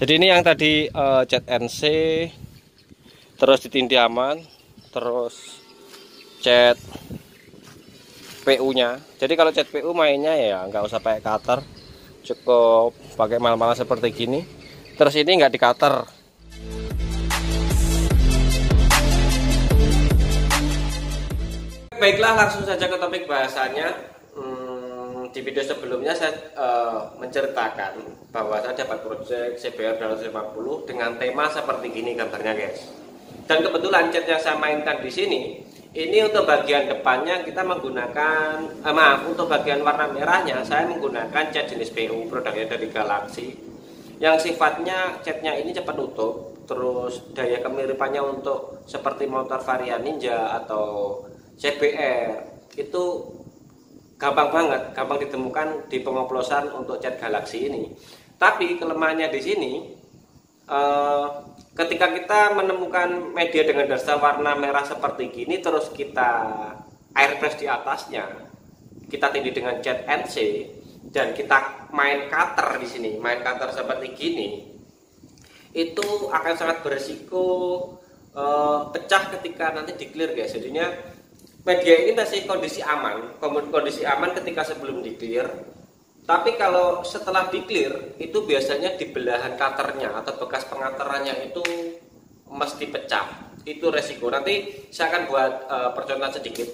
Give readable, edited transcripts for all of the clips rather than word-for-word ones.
Jadi ini yang tadi cat NC, terus ditindih aman, terus cat PU-nya. Jadi kalau cat PU mainnya ya nggak usah pakai cutter, cukup pakai mal-mal seperti gini. Terus ini nggak di cutter. Baiklah, langsung saja ke topik bahasanya. Di video sebelumnya saya menceritakan bahwa saya dapat proyek CBR 250 dengan tema seperti gini gambarnya, guys. Dan kebetulan cat yang saya mainkan di sini, ini untuk bagian depannya kita menggunakan, untuk bagian warna merahnya saya menggunakan cat jenis PU, produknya dari Galaxy, yang sifatnya catnya ini cepat tutup, terus daya kemiripannya untuk seperti motor varian Ninja atau CBR itu gampang banget, gampang ditemukan di pengoplosan untuk cat Galaxy ini. Tapi kelemahannya di sini, ketika kita menemukan media dengan dasar warna merah seperti gini, terus kita airbrush di atasnya, kita tindih dengan cat NC, dan kita main cutter di sini, main cutter seperti gini, itu akan sangat berisiko pecah ketika nanti di clear, guys. Jadinya media ini masih kondisi aman ketika sebelum di clear. Tapi kalau setelah di clear, itu biasanya di belahan cutternya atau bekas pengaterannya itu mesti pecah. Itu resiko. Nanti saya akan buat percontohan sedikit.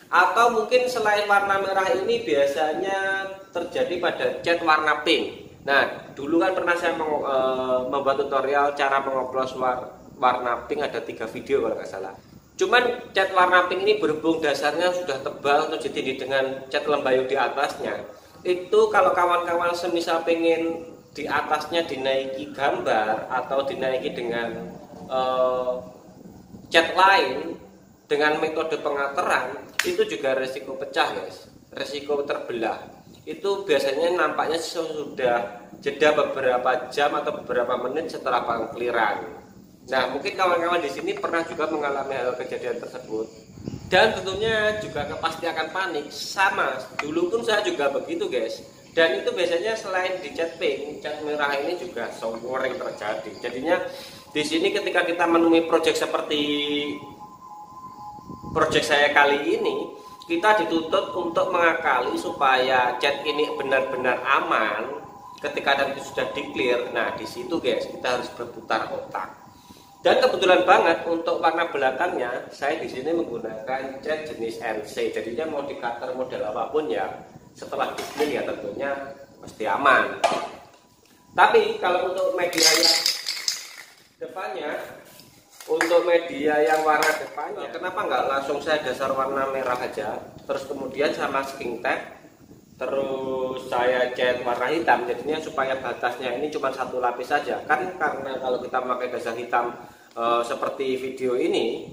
Atau mungkin selain warna merah ini biasanya terjadi pada cat warna pink. Nah, dulu kan pernah saya membuat tutorial cara mengoplos warna pink, ada 3 video kalau nggak salah. Cuman cat warna pink ini berhubung dasarnya sudah tebal atau ditindih dengan cat lembayung di atasnya, itu kalau kawan-kawan semisal pengen di atasnya dinaiki gambar atau dinaiki dengan cat lain dengan metode pengateran, itu juga resiko pecah, guys, resiko terbelah. Itu biasanya nampaknya sudah jeda beberapa jam atau beberapa menit setelah pengkliran. Nah, mungkin kawan-kawan di sini pernah juga mengalami hal kejadian tersebut, dan tentunya juga pasti akan panik. Sama, dulu pun saya juga begitu, guys. Dan itu biasanya selain di cat pink, cat merah ini juga sering terjadi. Jadinya di sini ketika kita menemui proyek seperti proyek saya kali ini, kita dituntut untuk mengakali supaya cat ini benar-benar aman ketika nanti sudah di clear. Nah, di situ, guys, kita harus berputar otak. Dan kebetulan banget untuk warna belakangnya saya di sini menggunakan cat jenis NC. Jadinya mau di cutter model apapun ya setelah di clear ya tentunya mesti aman. Tapi kalau untuk media yang depannya, untuk media yang warna depannya, kenapa nggak langsung saya dasar warna merah aja, terus kemudian sama masking tape, terus saya cat warna hitam, jadinya supaya batasnya ini cuma satu lapis saja. Kan karena kalau kita pakai dasar hitam seperti video ini,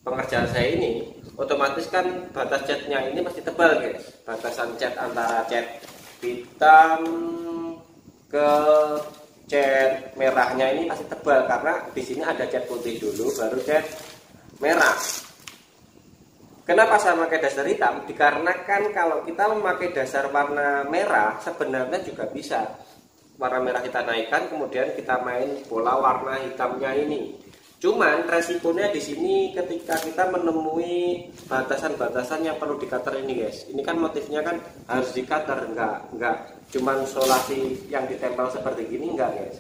pengerjaan saya ini, otomatis kan batas catnya ini pasti tebal, guys. Batasan cat antara cat hitam ke cat merahnya ini pasti tebal karena di sini ada cat putih dulu baru cat merah. Kenapa saya pakai dasar hitam? Dikarenakan kalau kita memakai dasar warna merah sebenarnya juga bisa. Warna merah kita naikkan, kemudian kita main bola warna hitamnya ini. Cuman resikonya di sini ketika kita menemui batasan-batasan yang perlu di cutter ini, guys. Ini kan motifnya kan harus di cutter, enggak cuman solasi yang ditempel seperti gini, enggak, guys.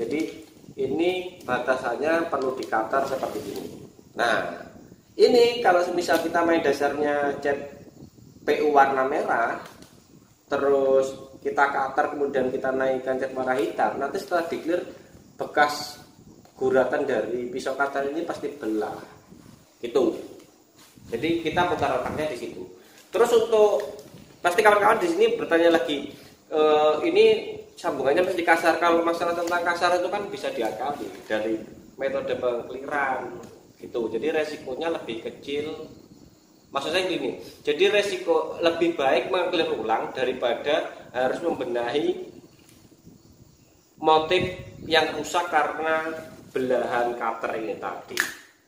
Jadi ini batasannya perlu di cutter seperti ini. Nah, ini kalau misal kita main dasarnya cat PU warna merah, terus kita cutter kemudian kita naikkan cat warna hitam, nanti setelah di clear bekas guratan dari pisau cutter ini pasti belah. Itu. Jadi kita putar otaknya di situ. Terus untuk pasti kawan-kawan di sini bertanya lagi, ini sambungannya mesti kasar. Kalau masalah tentang kasar itu kan bisa diakali dari metode pengkliran gitu. Jadi resikonya lebih kecil. Maksud saya gini, jadi resiko lebih baik mengclear ulang daripada harus membenahi motif yang rusak karena belahan cutter ini tadi.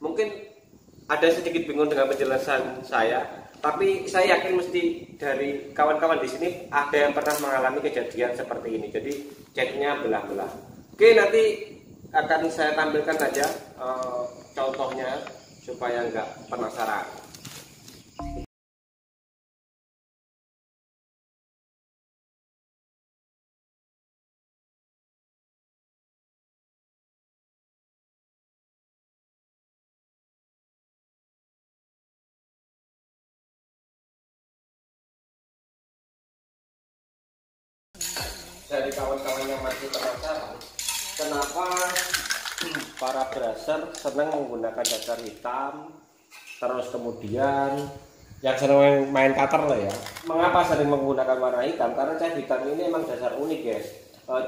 Mungkin ada sedikit bingung dengan penjelasan saya, tapi saya yakin mesti dari kawan-kawan di sini ada yang pernah mengalami kejadian seperti ini. Jadi catnya belah-belah. Oke, nanti akan saya tampilkan aja contohnya supaya nggak penasaran. Dari kawan-kawan yang masih penasaran, kenapa para brasser senang menggunakan dasar hitam, terus kemudian yang senang main cutter lah ya, mengapa sering menggunakan warna hitam? Karena cat hitam ini emang dasar unik guys.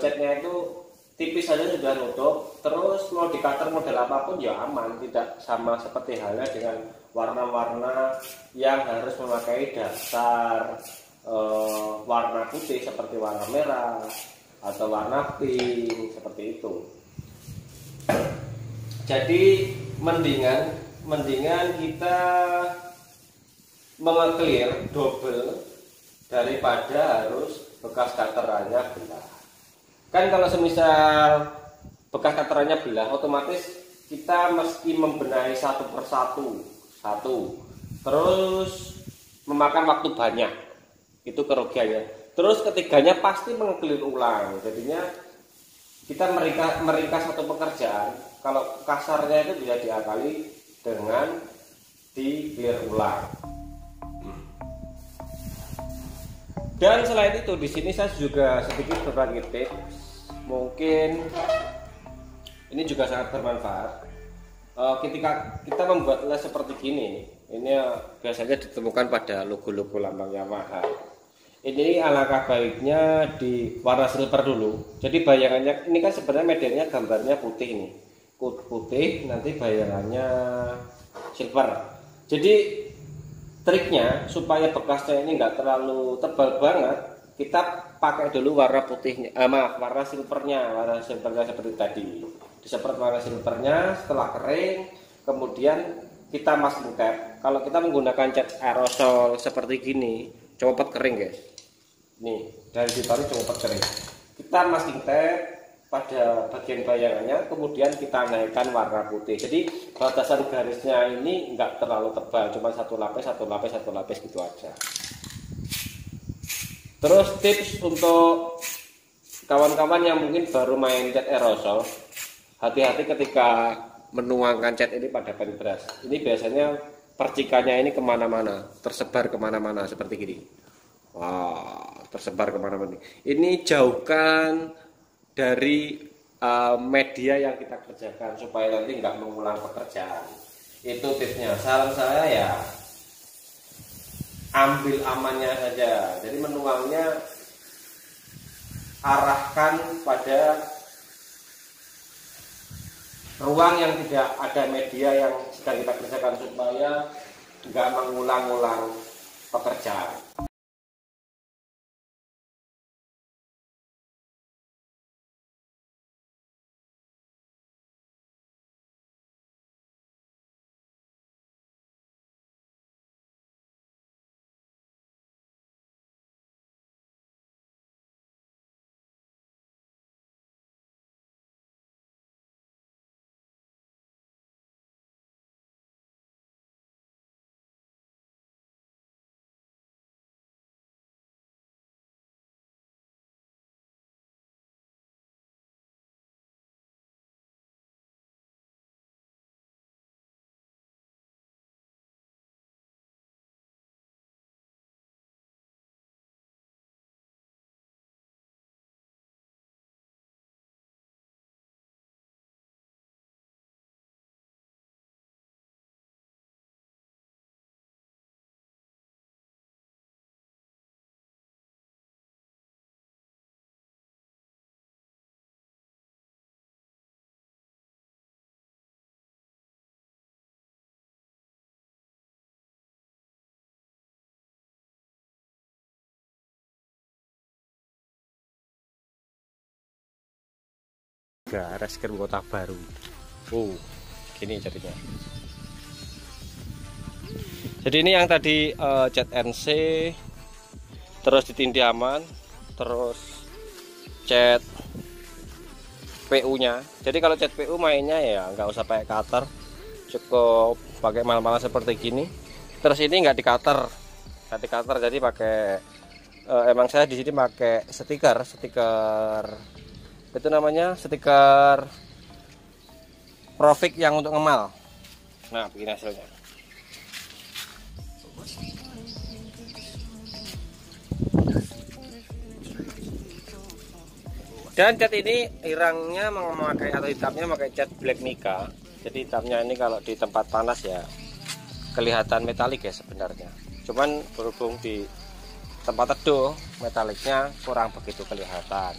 Catnya itu tipis saja sudah nutup, terus mau di cutter model apapun ya aman, tidak sama seperti halnya dengan warna-warna yang harus memakai dasar warna putih seperti warna merah atau warna pink seperti itu. Jadi mendingan kita mengeclear double daripada harus bekas cutterannya belah. Kan kalau semisal bekas cutterannya belah, otomatis kita mesti membenahi satu persatu, terus memakan waktu banyak. Itu kerugiannya. Terus ketiganya pasti mengeclear ulang. Jadinya kita meringkas satu pekerjaan. Kalau kasarnya itu bisa diakali dengan di clear ulang. Dan selain itu di sini saya juga sedikit berbagi tips. Mungkin ini juga sangat bermanfaat. Ketika kita membuat les seperti gini, ini biasanya ditemukan pada logo-logo lambang Yamaha. Ini alangkah baiknya di warna silver dulu. Jadi bayangannya ini kan sebenarnya medianya gambarnya putih nih, putih, nanti bayangannya silver. Jadi triknya supaya bekasnya ini enggak terlalu tebal banget, kita pakai dulu warna putihnya, warna silvernya seperti tadi. Disemprot warna silvernya, setelah kering, kemudian kita masking tape. Kalau kita menggunakan cat aerosol seperti gini, copot kering guys. Nih, dari ditaruh copot kering. Kita masking tape pada bagian bayangannya, kemudian kita naikkan warna putih. Jadi batasan garisnya ini enggak terlalu tebal, cuma satu lapis gitu aja. Terus tips untuk kawan-kawan yang mungkin baru main cat aerosol, hati-hati ketika menuangkan cat ini pada pen brush. Ini biasanya percikannya ini kemana-mana, tersebar kemana-mana seperti gini. Wah, tersebar kemana-mana. Ini jauhkan dari media yang kita kerjakan supaya nanti nggak mengulang pekerjaan. Itu tipsnya. Saran saya ya ambil amannya saja. Jadi menuangnya arahkan pada ruang yang tidak ada media yang sedang kita kerjakan supaya nggak mengulang-ulang pekerjaan. Rescue Kota Baru. Gini jadinya. Jadi ini yang tadi cat NC, terus ditindih aman, terus cat PU nya. Jadi kalau cat PU mainnya ya nggak usah pakai cutter, cukup pakai mal-mal seperti gini. Terus ini nggak di cutter, jadi pakai emang saya di sini pakai stiker itu namanya stiker Profik yang untuk ngemal. Nah begini hasilnya. Dan cat ini irangnya memakai atau hitamnya memakai cat black mica. Jadi hitamnya ini kalau di tempat panas ya kelihatan metalik ya sebenarnya. Cuman berhubung di tempat teduh metaliknya kurang begitu kelihatan.